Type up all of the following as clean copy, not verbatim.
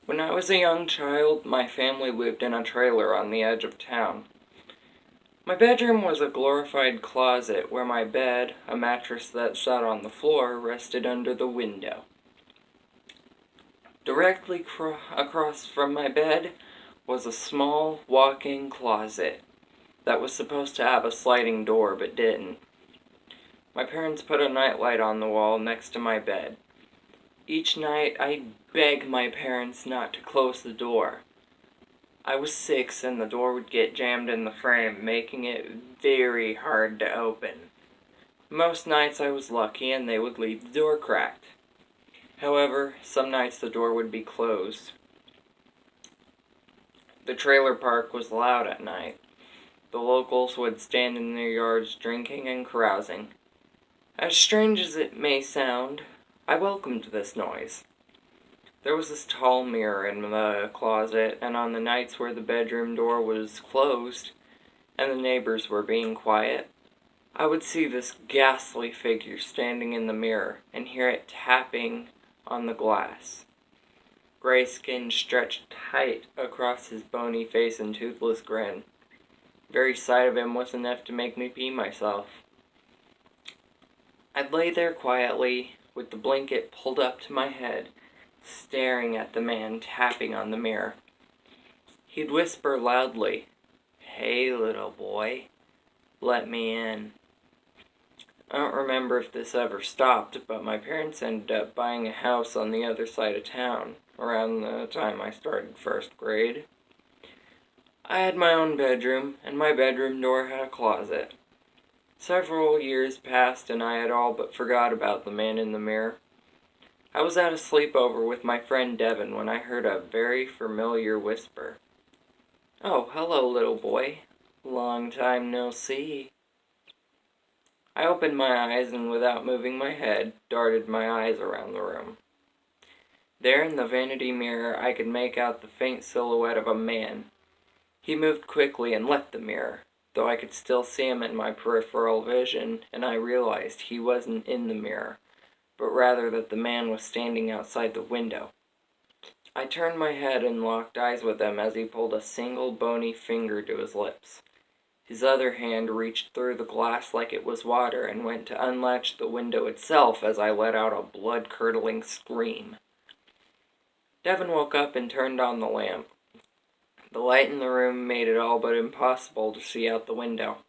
When I was a young child, my family lived in a trailer on the edge of town. My bedroom was a glorified closet where my bed, a mattress that sat on the floor, rested under the window. Directly across from my bed was a small walk-in closet that was supposed to have a sliding door but didn't. My parents put a nightlight on the wall next to my bed. Each night I'd beg my parents not to close the door. I was 6 and the door would get jammed in the frame, making it very hard to open. Most nights I was lucky and they would leave the door cracked. However, some nights the door would be closed. The trailer park was loud at night. The locals would stand in their yards drinking and carousing. As strange as it may sound, I welcomed this noise. There was this tall mirror in the closet, and on the nights where the bedroom door was closed and the neighbors were being quiet, I would see this ghastly figure standing in the mirror and hear it tapping on the glass. Gray skin stretched tight across his bony face and toothless grin. The very sight of him was enough to make me pee myself. I'd lay there quietly, with the blanket pulled up to my head, staring at the man tapping on the mirror. He'd whisper loudly, "Hey, little boy, let me in." I don't remember if this ever stopped, but my parents ended up buying a house on the other side of town, around the time I started first grade. I had my own bedroom, and my bedroom door had a closet. Several years passed, and I had all but forgot about the man in the mirror. I was at a sleepover with my friend Devin when I heard a very familiar whisper. "Oh, hello, little boy. Long time no see." I opened my eyes and, without moving my head, darted my eyes around the room. There in the vanity mirror I could make out the faint silhouette of a man. He moved quickly and left the mirror, though I could still see him in my peripheral vision, and I realized he wasn't in the mirror, but rather that the man was standing outside the window. I turned my head and locked eyes with him as he pulled a single bony finger to his lips. His other hand reached through the glass like it was water and went to unlatch the window itself as I let out a blood-curdling scream. Devin woke up and turned on the lamp. The light in the room made it all but impossible to see out the window.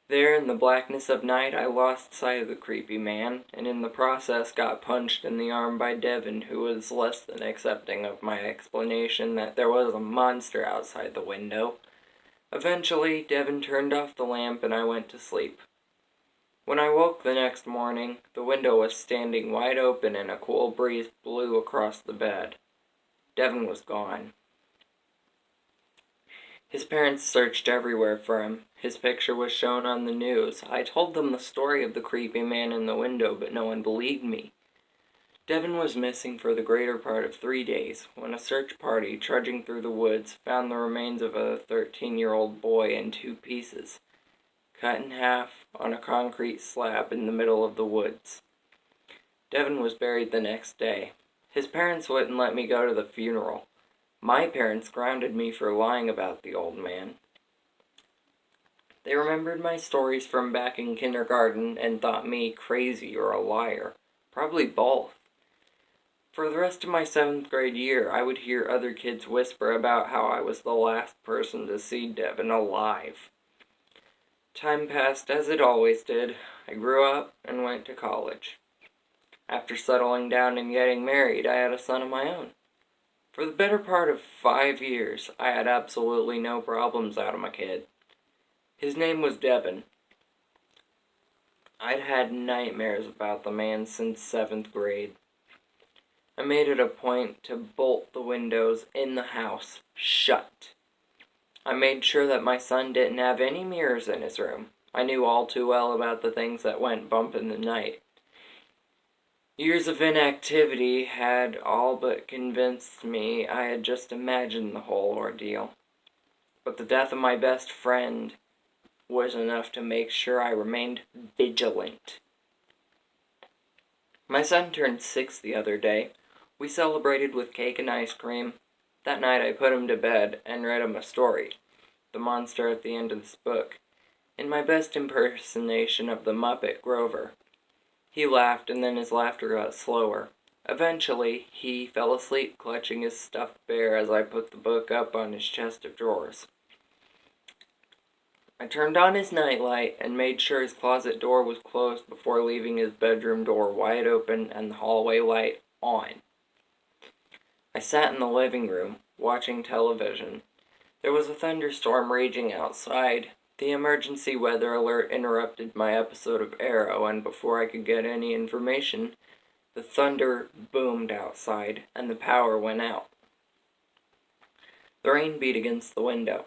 There, in the blackness of night, I lost sight of the creepy man, and in the process got punched in the arm by Devin, who was less than accepting of my explanation that there was a monster outside the window. Eventually, Devin turned off the lamp and I went to sleep. When I woke the next morning, the window was standing wide open and a cool breeze blew across the bed. Devin was gone. His parents searched everywhere for him. His picture was shown on the news. I told them the story of the creepy man in the window, but no one believed me. Devin was missing for the greater part of 3 days, when a search party, trudging through the woods, found the remains of a 13-year-old boy in 2 pieces, cut in half on a concrete slab in the middle of the woods. Devin was buried the next day. His parents wouldn't let me go to the funeral. My parents grounded me for lying about the old man. They remembered my stories from back in kindergarten and thought me crazy or a liar. Probably both. For the rest of my 7th grade year, I would hear other kids whisper about how I was the last person to see Devin alive. Time passed as it always did. I grew up and went to college. After settling down and getting married, I had a son of my own. For the better part of 5 years, I had absolutely no problems out of my kid. His name was Devin. I'd had nightmares about the man since 7th grade. I made it a point to bolt the windows in the house shut. I made sure that my son didn't have any mirrors in his room. I knew all too well about the things that went bump in the night. Years of inactivity had all but convinced me I had just imagined the whole ordeal. But the death of my best friend was enough to make sure I remained vigilant. My son turned 6 the other day. We celebrated with cake and ice cream. That night I put him to bed and read him a story, The Monster at the End of This Book, in my best impersonation of the Muppet Grover. He laughed, and then his laughter got slower. Eventually, he fell asleep clutching his stuffed bear as I put the book up on his chest of drawers. I turned on his nightlight and made sure his closet door was closed before leaving his bedroom door wide open and the hallway light on. I sat in the living room, watching television. There was a thunderstorm raging outside. The emergency weather alert interrupted my episode of Arrow, and before I could get any information, the thunder boomed outside, and the power went out. The rain beat against the window.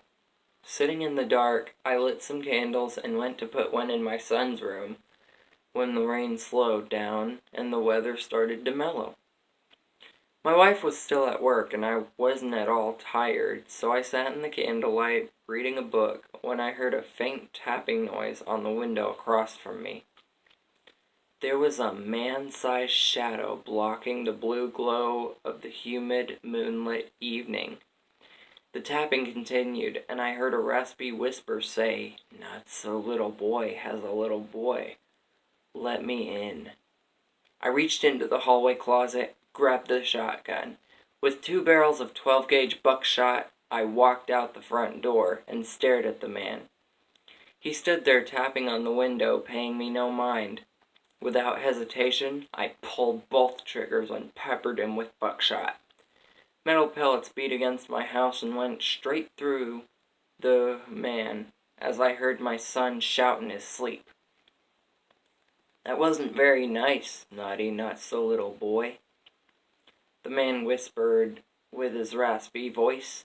Sitting in the dark, I lit some candles and went to put one in my son's room when the rain slowed down and the weather started to mellow. My wife was still at work, and I wasn't at all tired, so I sat in the candlelight, reading a book, when I heard a faint tapping noise on the window across from me. There was a man-sized shadow blocking the blue glow of the humid, moonlit evening. The tapping continued, and I heard a raspy whisper say, "Not so little boy has a little boy. Let me in." I reached into the hallway closet, grabbed the shotgun. With 2 barrels of 12-gauge buckshot, I walked out the front door and stared at the man. He stood there tapping on the window, paying me no mind. Without hesitation, I pulled both triggers and peppered him with buckshot. Metal pellets beat against my house and went straight through the man as I heard my son shout in his sleep. "That wasn't very nice, naughty, not so little boy," the man whispered with his raspy voice.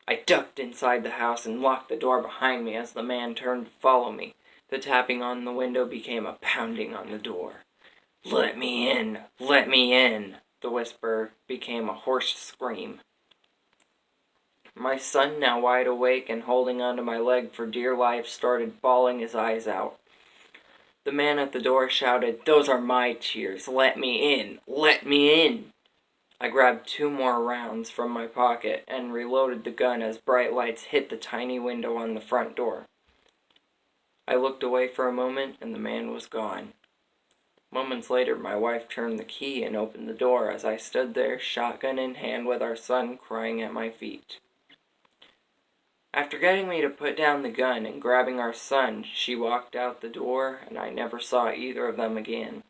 I ducked inside the house and locked the door behind me as the man turned to follow me. The tapping on the window became a pounding on the door. "Let me in! Let me in!" The whisper became a hoarse scream. My son, now wide awake and holding onto my leg for dear life, started bawling his eyes out. The man at the door shouted, "Those are my tears! Let me in! Let me in!" I grabbed 2 more rounds from my pocket and reloaded the gun as bright lights hit the tiny window on the front door. I looked away for a moment, and the man was gone. Moments later, my wife turned the key and opened the door as I stood there, shotgun in hand, with our son crying at my feet. After getting me to put down the gun and grabbing our son, she walked out the door, and I never saw either of them again.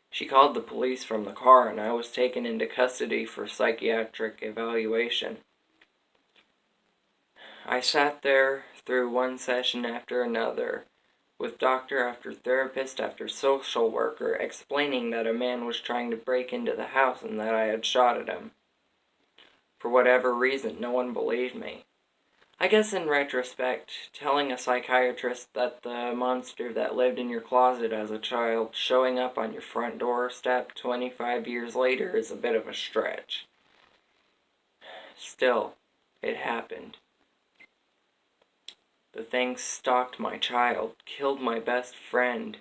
She called the police from the car, and I was taken into custody for psychiatric evaluation. I sat there through one session after another, with doctor after therapist after social worker explaining that a man was trying to break into the house and that I had shot at him. For whatever reason, no one believed me. I guess in retrospect, telling a psychiatrist that the monster that lived in your closet as a child showing up on your front doorstep 25 years later is a bit of a stretch. Still, it happened. The thing stalked my child, killed my best friend,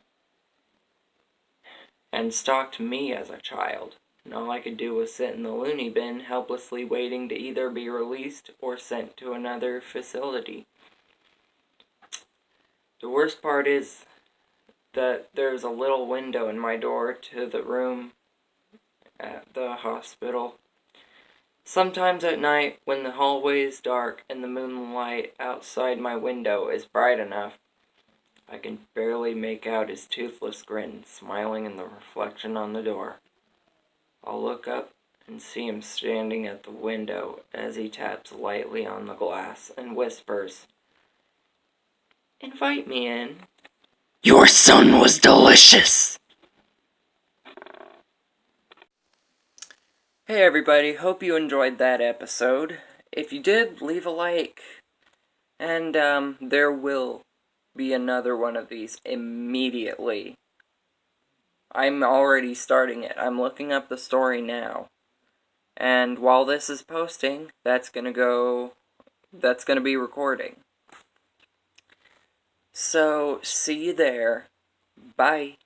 and stalked me as a child. And all I could do was sit in the loony bin, helplessly waiting to either be released or sent to another facility. The worst part is that there's a little window in my door to the room at the hospital. Sometimes at night, when the hallway is dark and the moonlight outside my window is bright enough, I can barely make out his toothless grin smiling in the reflection on the door. I'll look up and see him standing at the window as he taps lightly on the glass and whispers, "Invite me in. Your son was delicious!" Hey everybody, hope you enjoyed that episode. If you did, leave a like. And there will be another one of these immediately. I'm already starting it. I'm looking up the story now. And while this is posting, that's gonna be recording. So, see you there. Bye.